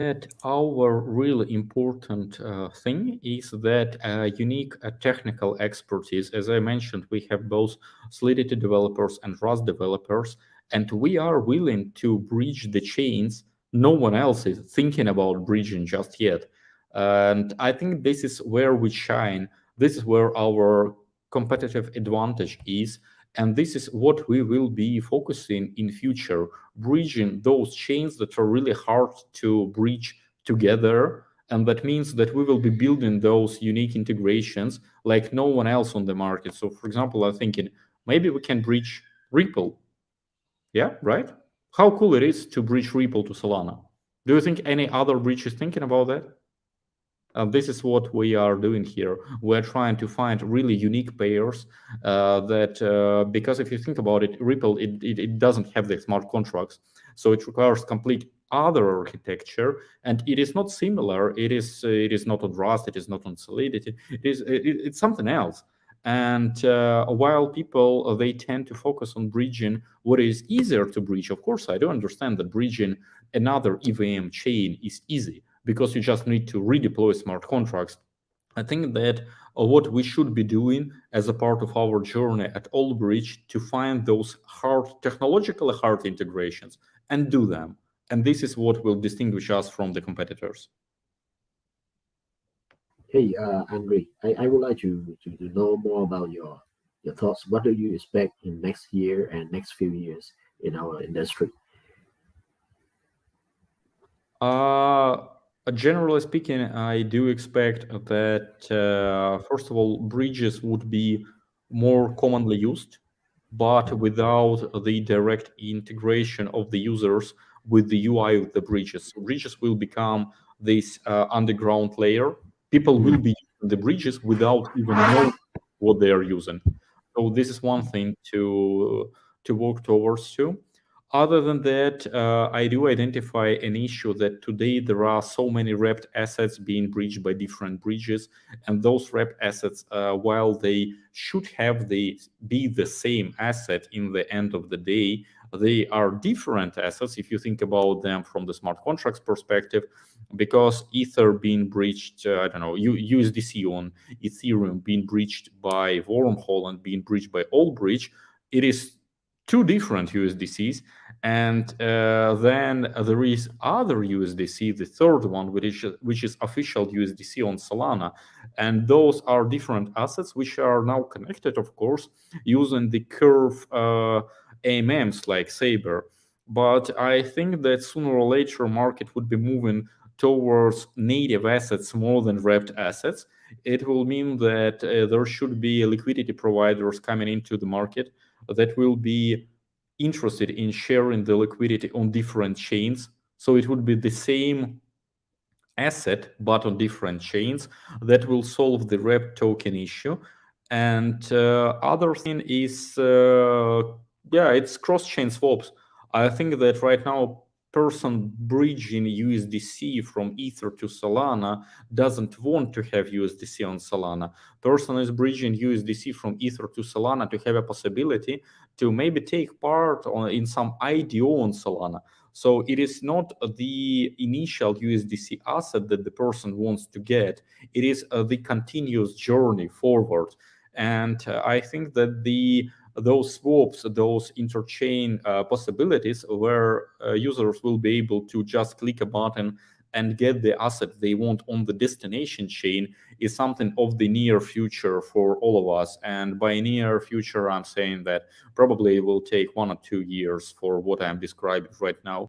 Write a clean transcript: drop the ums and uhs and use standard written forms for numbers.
That our really important thing is that unique technical expertise. As I mentioned, we have both Solidity developers and Rust developers, and we are willing to bridge the chains no one else is thinking about bridging just yet. And I think this is where we shine. This is where our competitive advantage is, and this is what we will be focusing in future, bridging those chains that are really hard to bridge together. And that means that we will be building those unique integrations like no one else on the market. So for example, I'm thinking maybe we can bridge Ripple. Yeah, right? How cool it is to bridge Ripple to Solana. Do you think any other bridge is thinking about that? This is what we are doing here. We're trying to find really unique pairs because if you think about it, Ripple, it doesn't have the smart contracts. So it requires complete other architecture, and it is not similar. It is not on Rust. It is not on Solidity. It's something else. And while people they tend to focus on bridging what is easier to bridge, of course, I do understand that bridging another EVM chain is easy because you just need to redeploy smart contracts. I think that what we should be doing as a part of our journey at Allbridge to find those technologically hard integrations and do them. And this is what will distinguish us from the competitors. Hey, Andre, I would like to know more about your thoughts. What do you expect in next year and next few years in our industry? Uh, Generally speaking, I do expect that, first of all, bridges would be more commonly used, but without the direct integration of the users with the UI of the bridges. So bridges will become this underground layer. People will Mhm. be using the bridges without even knowing what they are using. So this is one thing to work towards too. Other than that, I do identify an issue that today there are so many wrapped assets being breached by different bridges, and those wrapped assets, while they should have be the same asset in the end of the day, they are different assets if you think about them from the smart contracts perspective, because Ether being breached, I don't know, USDC on Ethereum being breached by Wormhole and being breached by Allbridge, it is two different USDCs. And then there is other USDC, the third one, which is official USDC on Solana. And those are different assets which are now connected, of course, using the Curve AMMs like Saber. But I think that sooner or later market would be moving towards native assets more than wrapped assets. It will mean that there should be liquidity providers coming into the market that will be interested in sharing the liquidity on different chains. So it would be the same asset, but on different chains that will solve the wrap token issue. And other thing is, it's cross-chain swaps. I think that right now, person bridging USDC from Ether to Solana doesn't want to have USDC on Solana. Person is bridging USDC from Ether to Solana to have a possibility to maybe take part in some IDO on Solana. So it is not the initial USDC asset that the person wants to get. It is the continuous journey forward. And I think that those swaps, those interchain possibilities where users will be able to just click a button and get the asset they want on the destination chain is something of the near future for all of us. And by near future, I'm saying that probably it will take 1 or 2 years for what I'm describing right now.